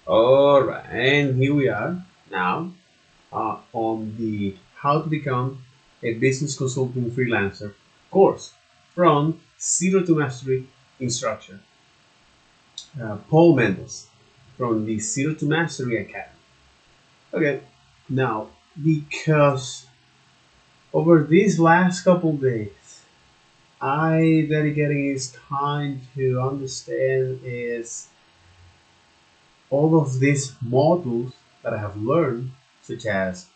All right, and here we are now on the How to Become a Business Consulting Freelancer course from Zero to Mastery instructor, Paul Mendes from the Zero to Mastery Academy. Okay, now because over these last couple days, I dedicating his time to understand is all of these modules that I have learned, such as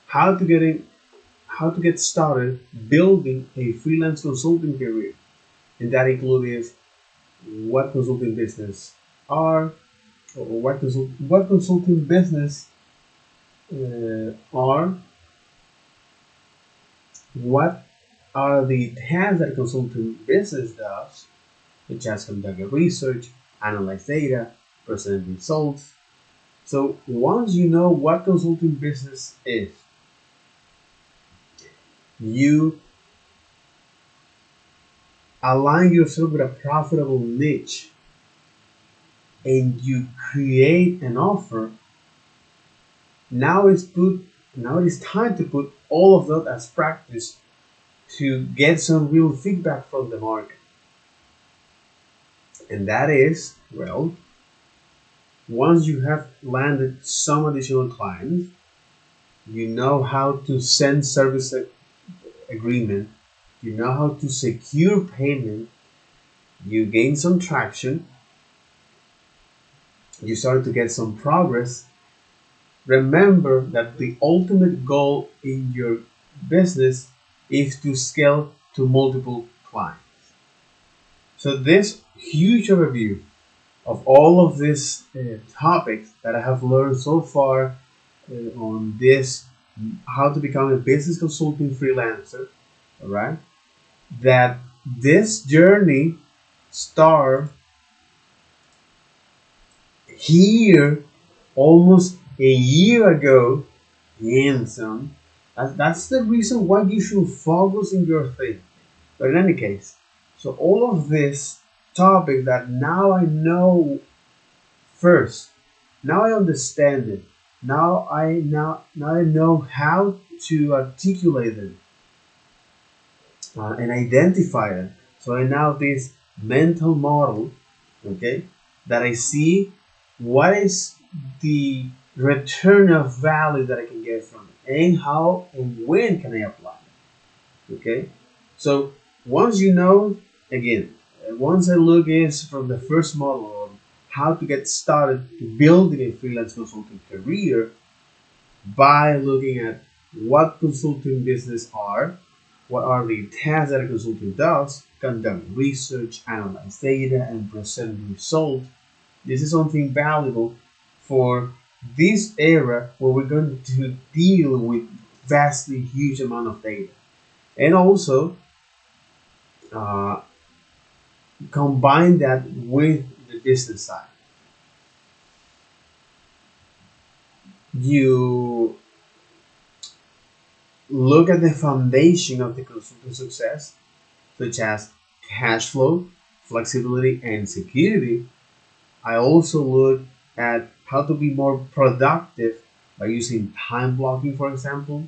how to get in, how to get started building a freelance consulting career, and that includes what consulting business are, or what consulting business are, what are the tasks that a consulting business does, such as conduct research, analyze data, present results. So once you know what consulting business is, you align yourself with a profitable niche and you create an offer. Now it is time to put all of that as practice to get some real feedback from the market. And that is, well, once you have landed some additional clients, you know how to send service agreement, you know how to secure payment, you gain some traction, you start to get some progress. Remember that the ultimate goal in your business is to scale to multiple clients. So this huge overview of all of these topics that I have learned so far on this, how to become a business consulting freelancer, all right, that this journey start here almost a year ago, handsome. That's the reason why you should focus in your thing. But in any case, so all of this topic that now I know first, now I understand it. Now I know how to articulate it and identify it. So I now have this mental model, okay, that I see what is the return of value that I can get from it, and how and when can I apply it, okay. So once you know, again, once I look is from the first model on how to get started to building a freelance consulting career by looking at what consulting business are, what are the tasks that a consultant does, conduct research, analyze data, and present results. This is something valuable for this era where we're going to deal with vastly huge amount of data. And also uh, combine that with the business side. You look at the foundation of the consultant success, such as cash flow, flexibility, and security. I also look at how to be more productive by using time blocking, for example.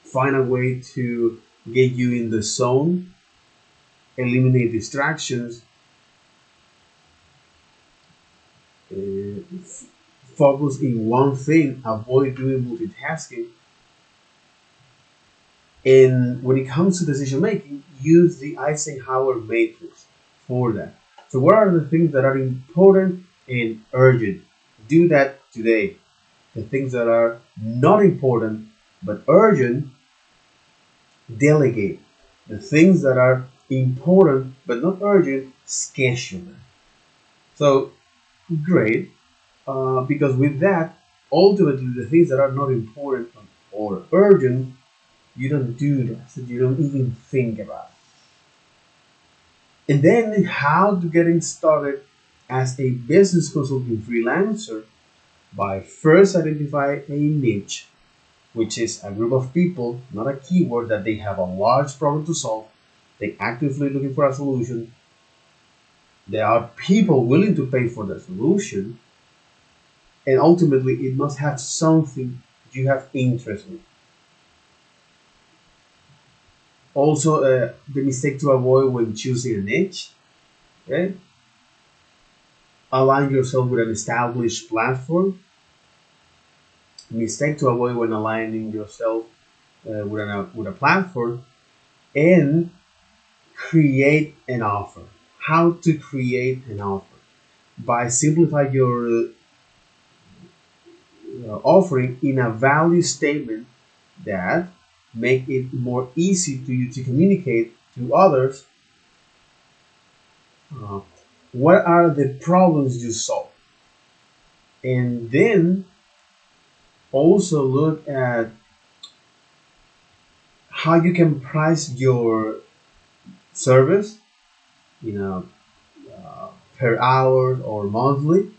Find a way to get you in the zone, eliminate distractions, focus in one thing, avoid doing multitasking. And when it comes to decision making, use the Eisenhower matrix for that. So, what are the things that are important and urgent? Do that today. The things that are not important but urgent, delegate. The things that are important but not urgent, schedule them. So, great, because with that, ultimately, the things that are not important or urgent, you don't do that. So you don't even think about it. And then how to getting started as a business consulting freelancer by first identify a niche, which is a group of people, not a keyword, that they have a large problem to solve. They actively looking for a solution. There are people willing to pay for the solution, and ultimately it must have something you have interest in. Also, the mistake to avoid when choosing a niche, okay? Align yourself with an established platform. Mistake to avoid when aligning yourself with a platform, and create an offer. How to create an offer? By simplify your offering in a value statement that make it more easy to you to communicate to others. uh, what are the problems you solve, and then also look at how you can price your service, you know, per hour or monthly,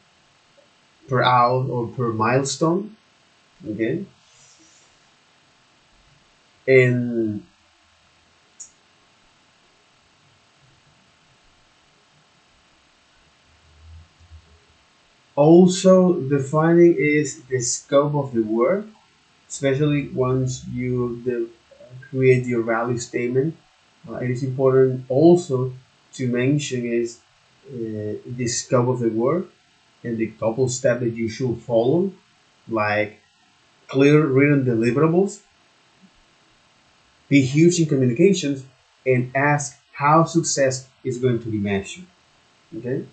per hour or per milestone. Okay, and also defining is the scope of the work, especially once you create your value statement. It is important also to mention is the scope of the work and the couple steps that you should follow, like clear written deliverables, be huge in communications, and ask how success is going to be measured. Okay,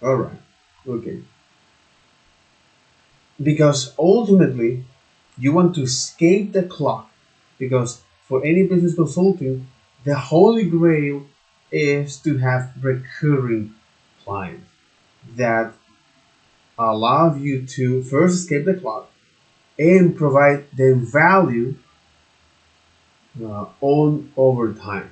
all right, okay, because ultimately you want to escape the clock, because for any business consulting, the holy grail is to have recurring clients that allow you to first escape the clock and provide the value on over time.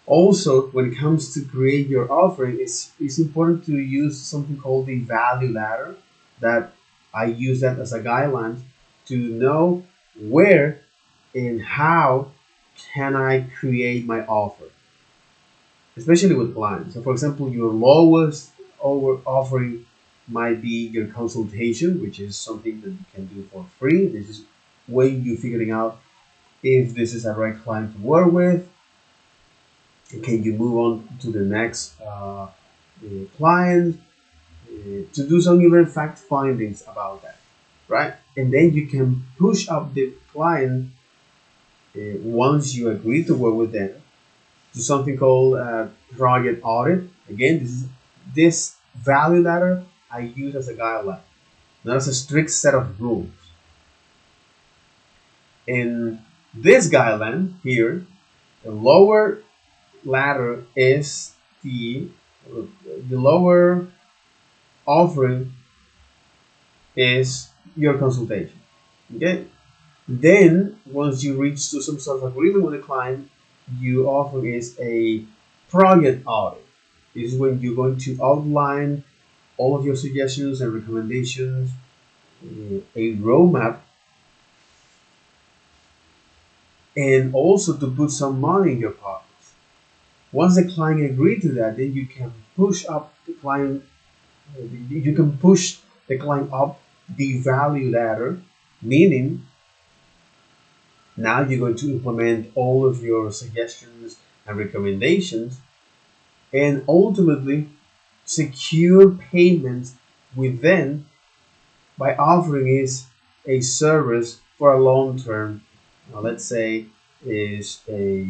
Also, when it comes to create your offering, it's important to use something called the value ladder. That I use that as a guideline to know where and how can I create my offer, especially with clients. So, for example, your lowest over offering might be your consultation, which is something that you can do for free. This is when you figuring out if this is a right client to work with. Can you move on to the next client to do some even fact findings about that, right? And then you can push up the client once you agree to work with them to something called project audit. Again, this value ladder I use as a guideline, not as a strict set of rules. In this guideline here, the lower ladder is the lower offering is your consultation. Okay. Then once you reach to some sort of agreement with the client, you offer is a project audit. This is when you're going to outline all of your suggestions and recommendations, a roadmap, and also to put some money in your pockets. Once the client agrees to that, then you can push up the client. You can push the client up the value ladder, meaning now you're going to implement all of your suggestions and recommendations, and ultimately secure payments with them by offering is a service for a long term. Let's say is a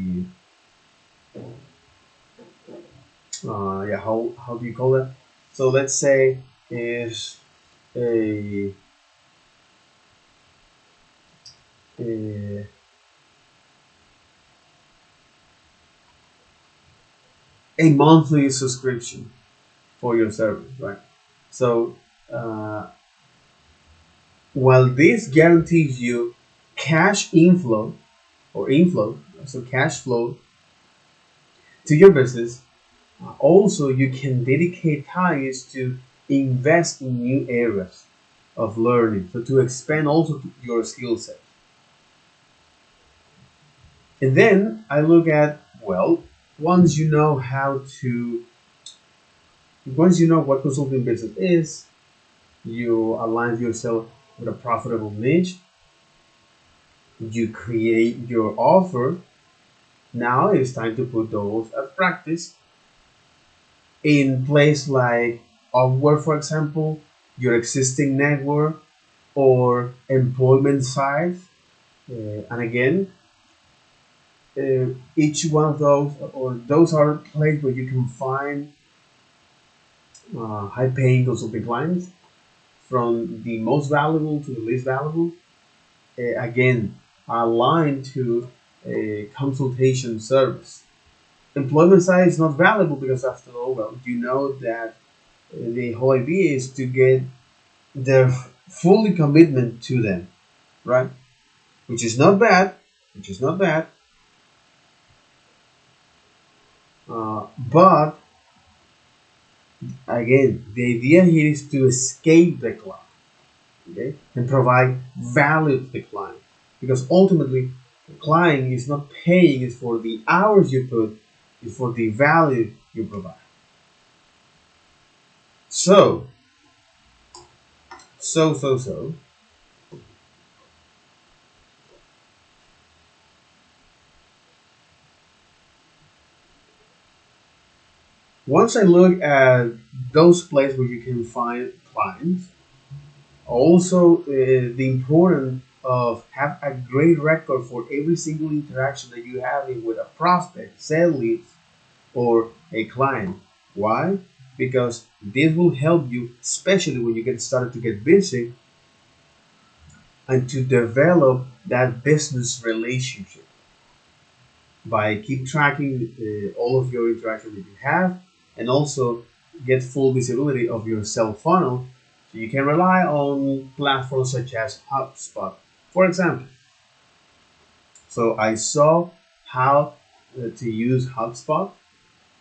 yeah, how do you call it? So let's say is a a, a monthly subscription for your service, right? So uh, while this guarantees you cash inflow or inflow, so cash flow to your business, also you can dedicate time is to invest in new areas of learning, so to expand also your skill set. And then I look at, well, once you know how to, once you know what consulting business is, you align yourself with a profitable niche, you create your offer. Now it's time to put those at practice in place like Upwork, for example, your existing network or employment sites. And again, each one of those, or those are places where you can find high paying consulting clients from the most valuable to the least valuable. Again, aligned to a consultation service. Employment side is not valuable because, after all, well, you know that the whole idea is to get their fully commitment to them, right? Which is not bad, which is not bad. But again, the idea here is to escape the client, okay, and provide value to the client, because ultimately, the client is not paying is for the hours you put, is for the value you provide. So, so. Once I look at those places where you can find clients, also the importance of have a great record for every single interaction that you have with a prospect, sales leads, or a client. Why? Because this will help you, especially when you get started to get busy, and to develop that business relationship by keep tracking all of your interactions that you have, and also get full visibility of your sales funnel, so you can rely on platforms such as HubSpot, for example. So I saw how to use HubSpot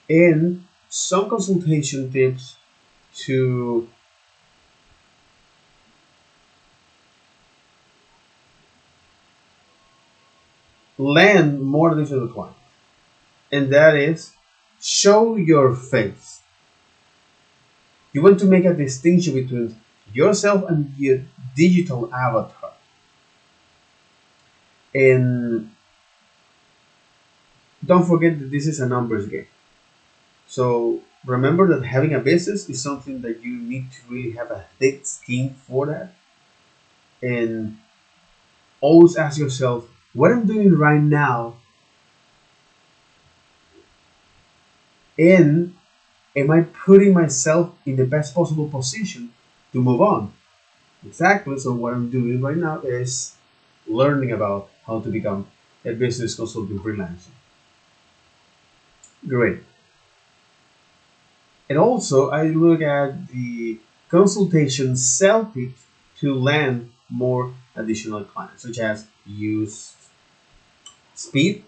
and some consultation tips to land more additional clients, and that is show your face. You want to make a distinction between yourself and your digital avatar. And don't forget that this is a numbers game. So remember that having a business is something that you need to really have a thick skin for that. And always ask yourself, what I'm doing right now, and am I putting myself in the best possible position to move on? Exactly. So what I'm doing right now is learning about how to become a business consulting freelancer. Great. And also, I look at the consultation sell tips to land more additional clients, such as use speed,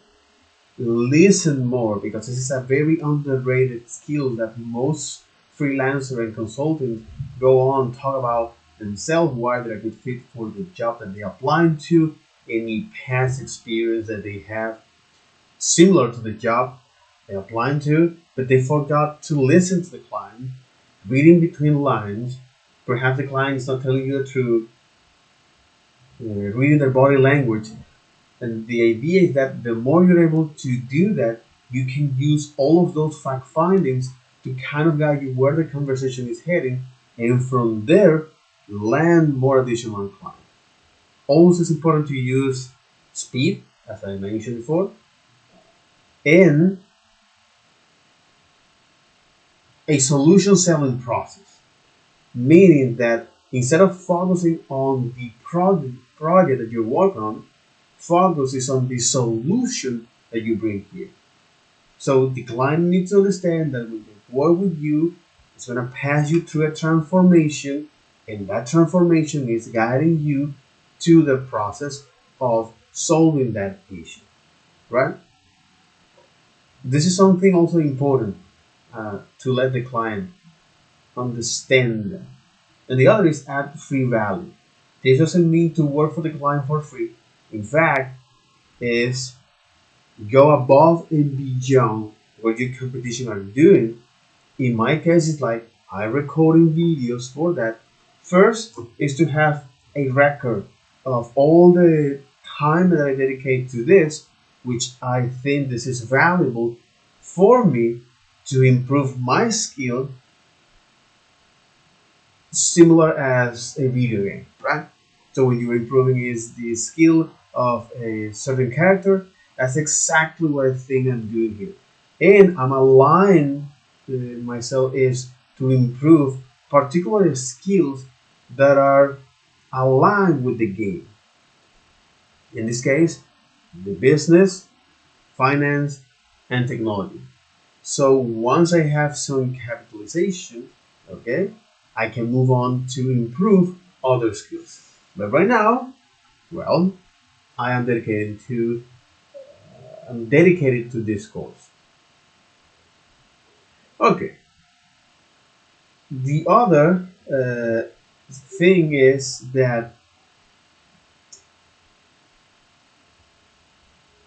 listen more, because this is a very underrated skill that most freelancer and consultants go on talk about themselves, why they're a good fit for the job that they're applying to, any past experience that they have similar to the job they're applying to, but they forgot to listen to the client, reading between lines. Perhaps the client is not telling you the truth, reading their body language. And the idea is that the more you're able to do that, you can use all of those fact findings to kind of guide you where the conversation is heading, and from there, land more additional clients. Also, it's important to use speed, as I mentioned before, and a solution selling process, meaning that instead of focusing on the project that you're working on, focus is on the solution that you bring here. So the client needs to understand that when they work with you, it's going to pass you through a transformation, and that transformation is guiding you to the process of solving that issue, right? This is something also important to let the client understand. And the other is add free value. This doesn't mean to work for the client for free. In fact, is go above and beyond what your competition are doing. In my case, it's like I recording videos for that. First is to have a record of all the time that I dedicate to this, which I think this is valuable for me to improve my skill, similar as a video game, right? So when you're improving is the skill of a certain character, that's exactly what I think I'm doing here. And I'm aligned myself is to improve particular skills that are aligned with the game. In this case, the business, finance, and technology. So once I have some capitalization, okay, I can move on to improve other skills. But right now, well, I am dedicated to this course. Okay. The other thing is that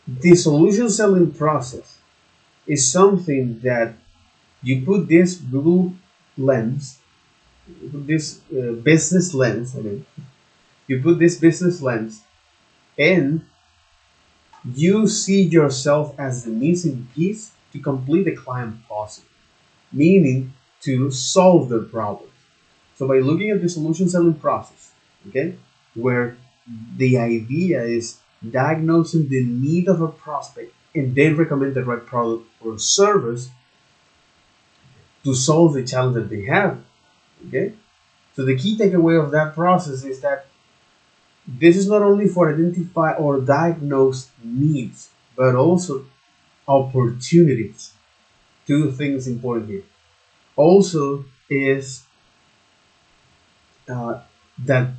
the solution selling process is something that you put this Google lens, you put this business lens. I mean, you put this business lens, and you see yourself as the missing piece to complete the client puzzle, meaning to solve their problems. So by looking at the solution selling process, okay, where the idea is diagnosing the need of a prospect and then recommend the right product or service to solve the challenge that they have. Okay, so the key takeaway of that process is that this is not only for identify or diagnose needs, but also opportunities. Two things important here. Also is uh, that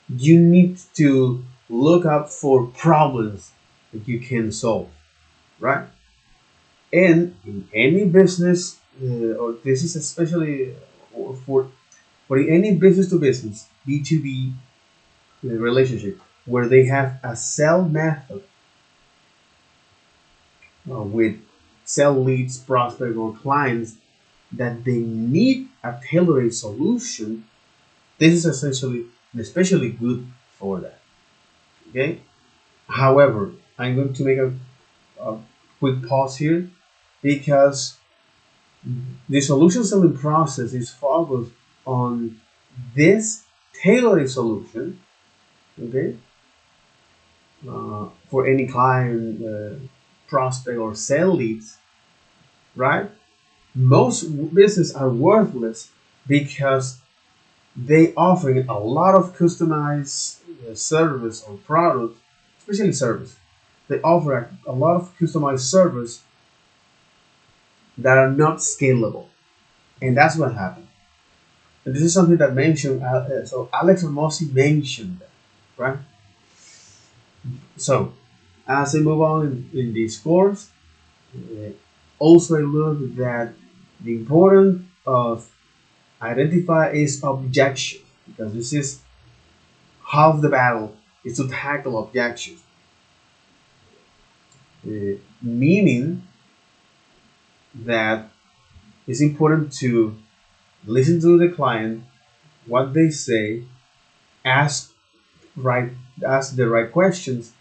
you need to look up for problems that you can solve, right? And in any business, or this is especially for any business to business B2B relationship, where they have a sell method with sell leads, prospect, or clients that they need a tailored solution. This is essentially and especially good for that. Okay. However, I'm going to make a quick pause here because the solution selling process is focused on this tailored solution, okay, for any client, prospect, or sale leads, right? Most businesses are worthless because they offer a lot of customized service or product, especially service. They offer a lot of customized service that are not scalable, and that's what happened. And this is something that mentioned. So Alex Ramosi mentioned that, right? So as I move on in this course, uh, also I learned that the importance of identify is objection, because this is half the battle is to tackle objections, meaning that it's important to listen to the client, what they say, ask right ask the right questions,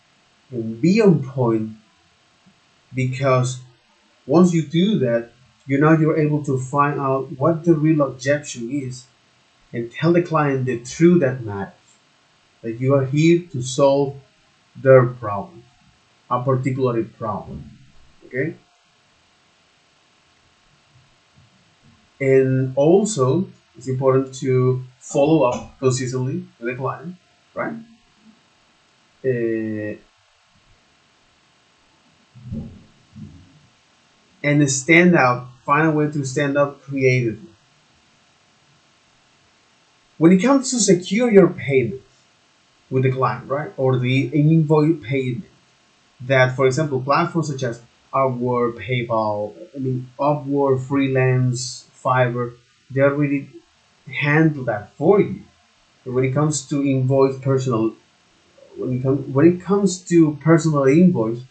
and be on point, because once you do that, you're able to find out what the real objection is and tell the client the truth that matters. That you are here to solve their problem, a particular problem. Okay? And also it's important to follow up consistently with the client, right? Uh, and stand out, find a way to stand out creatively. When it comes to secure your payment with the client, right? Or the invoice payment, that, for example, platforms such as Upwork, PayPal, Upwork, Freelance, Fiverr, they already handle that for you. And when it comes to invoice personal, when it comes to personal invoice,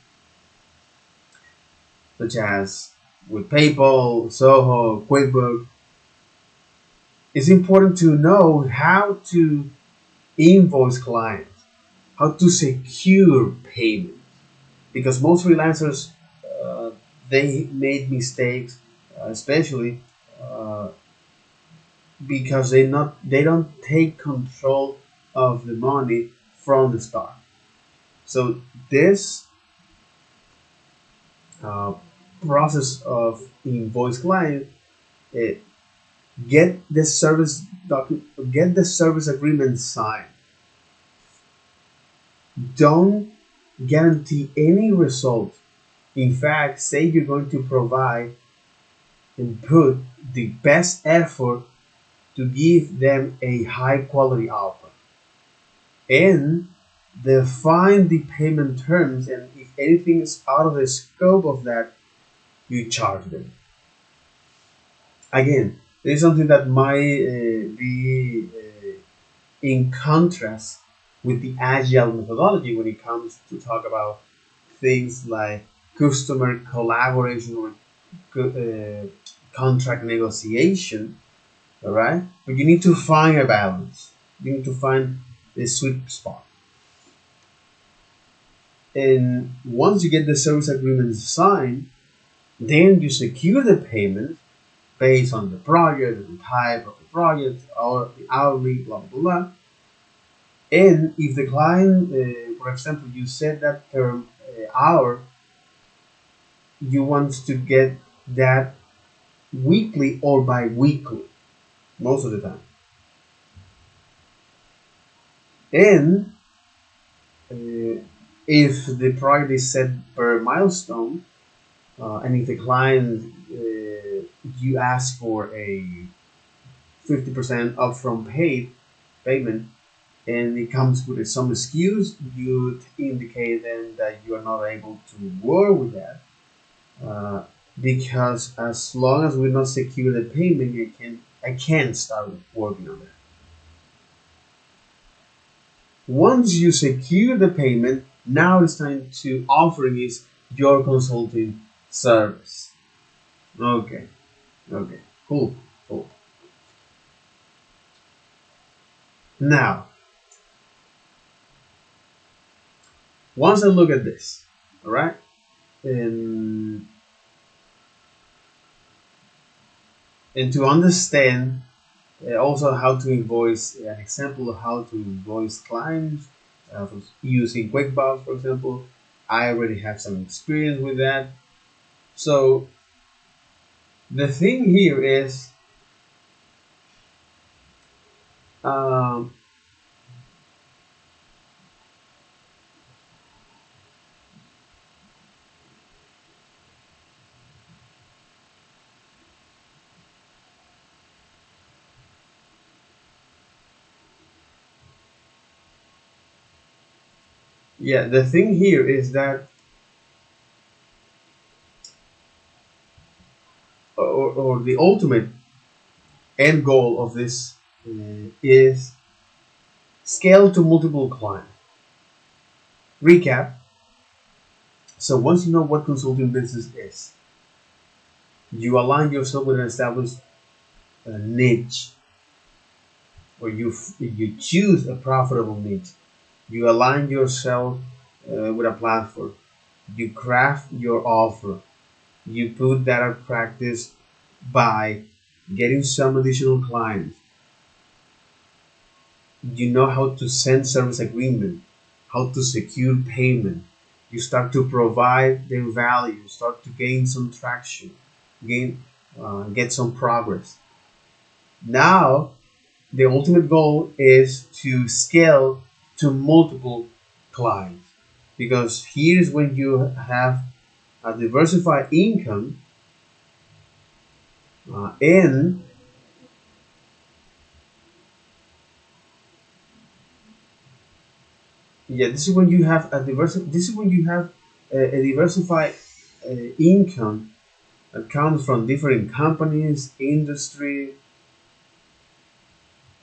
such as with PayPal, Soho, QuickBooks, it's important to know how to invoice clients, how to secure payment, because most freelancers uh, they made mistakes, especially uh, because they don't take control of the money from the start. So this uh, process of invoice client, uh, get the get the service agreement signed. Don't guarantee any result. In fact, say you're going to provide and put the best effort to give them a high quality output, and define the payment terms, and if anything is out of the scope of that, you charge them. Again, this is something that might be in contrast with the agile methodology when it comes to talk about things like customer collaboration or contract negotiation. All right, but you need to find a balance. You need to find the sweet spot. And once you get the service agreement signed, then you secure the payment based on the project, the type of the project, or the hourly, blah blah blah. And if the client, for example, you set that term hour, you want to get that weekly or bi-weekly most of the time. And if the project is set per milestone, and if the client you ask for a 50% upfront payment, and it comes with some excuse, you indicate then that you are not able to work with that, uh, because as long as we not secure the payment, I can't start working on that. Once you secure the payment, now it's time to offering is your consulting service. Okay, okay, cool, cool. Now, once I look at this, all right, and to understand also how to invoice, an example of how to invoice clients using QuickBooks, for example. I already have some experience with that. So the thing here is, um, yeah, the thing here is that, or the ultimate end goal of this is scale to multiple clients. Recap. So once you know what consulting business is, you align yourself with an established niche, or you choose a profitable niche. You align yourself with a platform. You craft your offer. You put that in practice by getting some additional clients. You know how to send service agreement, how to secure payment. You start to provide them value, start to gain some traction, get some progress. Now, the ultimate goal is to scale to multiple clients, because here's when you have a diversified income, and yeah, this is when you have this is when you have a diversified income that comes from different companies, industry,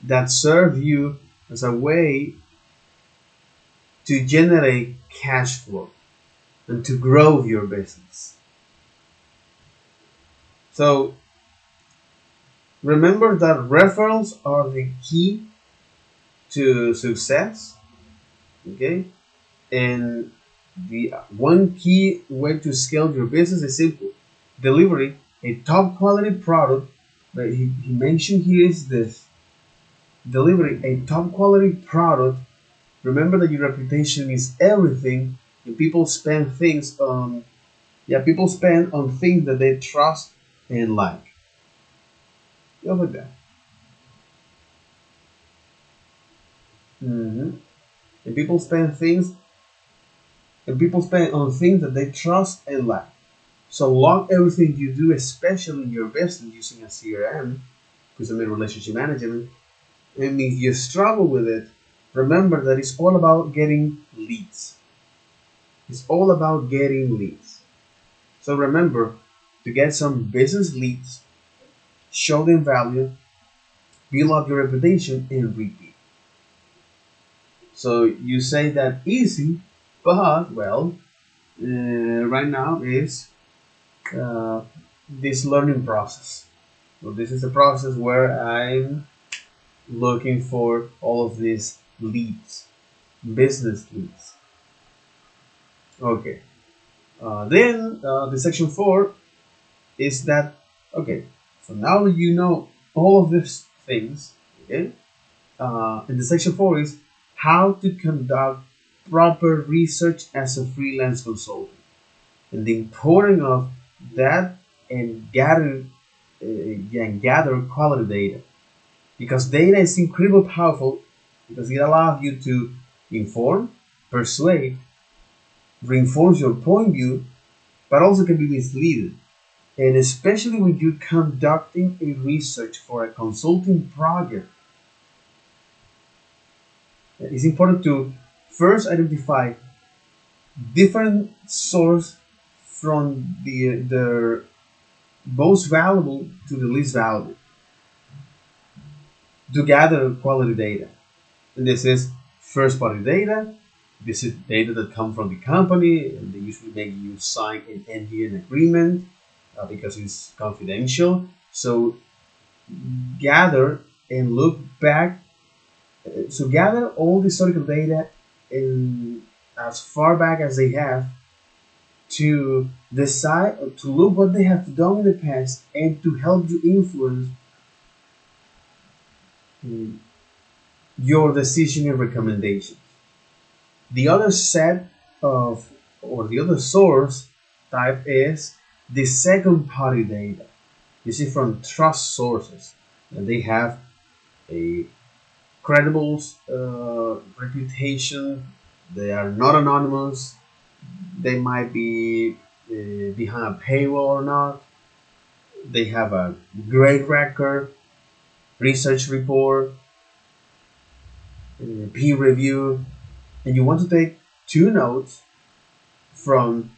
that serve you as a way to generate cash flow and to grow your business. So remember that referrals are the key to success. Okay, and the one key way to scale your business is simple: delivery a top quality product. But he mentioned here is this: delivery a top quality product. Remember that your reputation is everything, and people spend on things that they trust and like. Stuff like that. hmm And people spend on things that they trust and like. So log everything you do, especially in your business using a CRM, customer relationship management. And if you struggle with it, remember that it's all about getting leads. It's all about getting leads. So remember to get some business leads, show them value, build up your reputation, and repeat. So you say that easy, but well, right now is uh, this learning process. So this is a process where I'm looking for all of these leads, business leads. Okay. Then the section 4 is that okay. So now that you know all of these things, okay. And the section 4 is how to conduct proper research as a freelance consultant, and the importance of that, and gather quality data, because data is incredibly powerful because it allows you to inform, persuade, reinforce your point of view, but also can be misleading. And especially when you're conducting a research for a consulting project, it's important to first identify different source from the most valuable to the least valuable to gather quality data. And this is first party data. This is data that come from the company, and they usually make you sign an NDA agreement because it's confidential. So gather and look back. So gather all the historical data in as far back as they have to decide or to look what they have done in the past and to help you influence mm, your decision and recommendation. The other set of or the other source type is the second party data. This is from trust sources, and they have a credible reputation. They are not anonymous. They might be behind a paywall or not. They have a great record, research report, peer review, and you want to take two notes from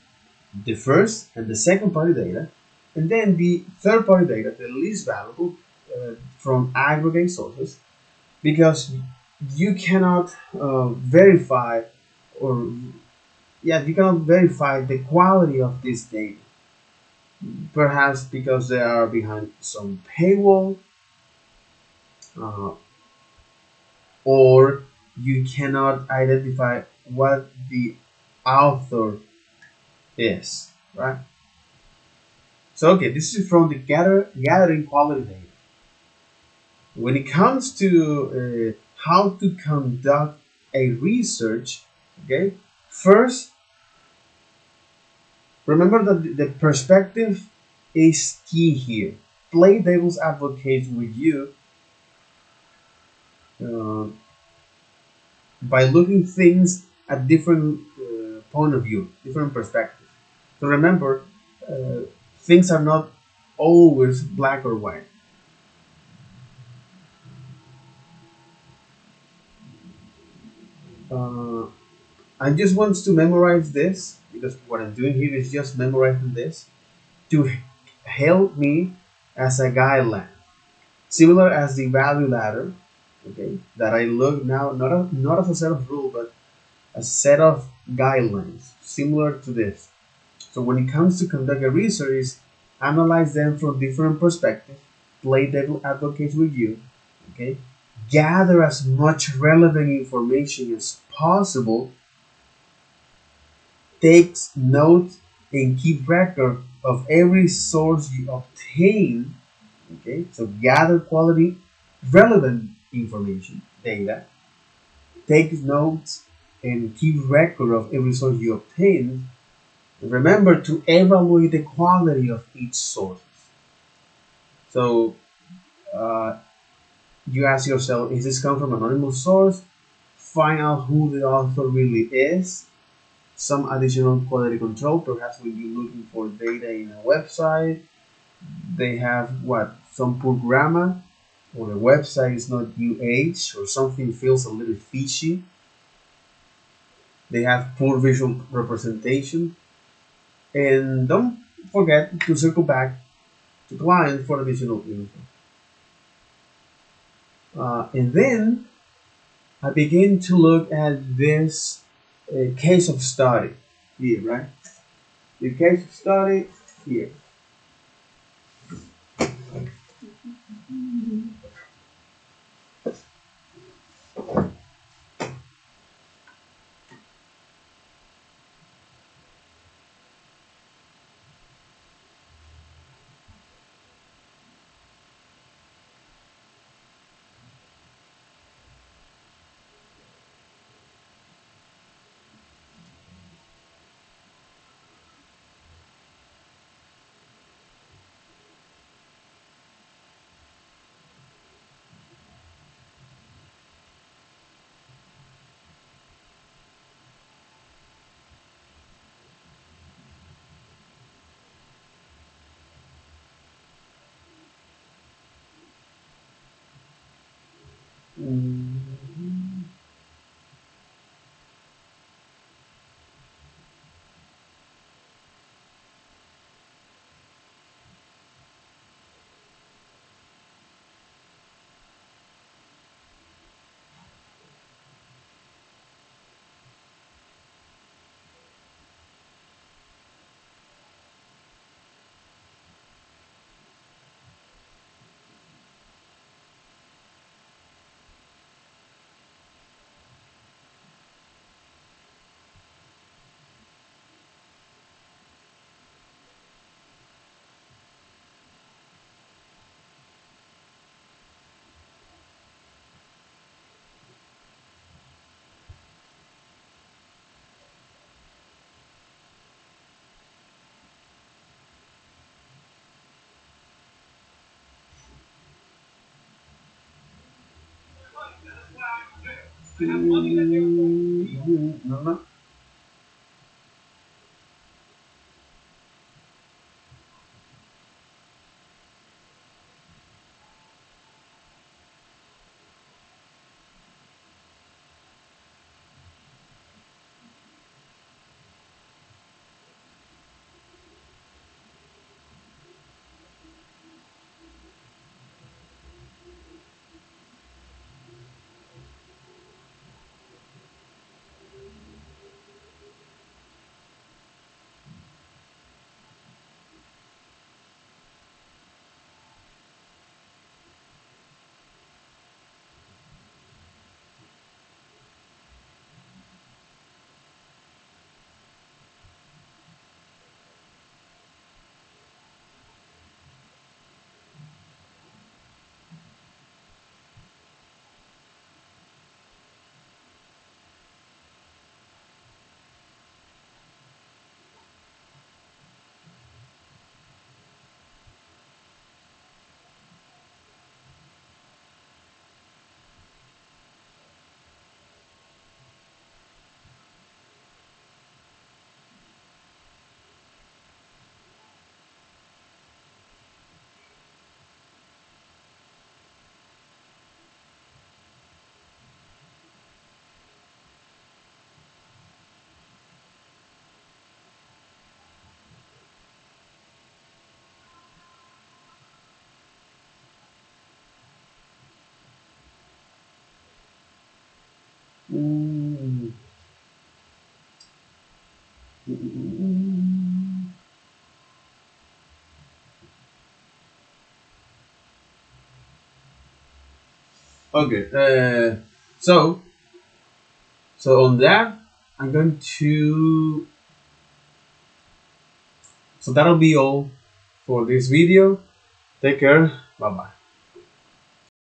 the first and the second party data, and then the third party data, the least valuable, from aggregate sources, because you cannot verify or you cannot verify the quality of this data, perhaps because they are behind some paywall, uh, or you cannot identify what the author is, right? So okay, this is from the gathering quality data. When it comes to how to conduct a research, okay, first remember that the perspective is key here. Play devil's advocate with you uh, by looking things at different point of view, different perspectives. So remember, uh, things are not always black or white. Uh, I just want to memorize this because what I'm doing here is just memorizing this to help me as a guideline, similar as the value ladder. Okay, that I look now not as a set of rules, but a set of guidelines similar to this. So when it comes to conduct a research, analyze them from different perspectives, play devil advocates with you, okay? Gather as much relevant information as possible, take notes and keep record of every source you obtain, okay? So gather quality, relevant information, data, take notes and keep record of every source you obtain. Remember to evaluate the quality of each source. So uh, you ask yourself, is this come from an anonymous source? Find out who the author really is. Some additional quality control, perhaps when you're looking for data in a website, they have what? Some poor grammar, or the website is not UH, or something feels a little fishy. They have poor visual representation. And don't forget to circle back to client for additional info. And then I begin to look at this case of study here, right? The case of study here. Mm, no, no. Mm, mm, Okay. So on that, I'm going to. So that'll be all for this video. Take care. Bye bye.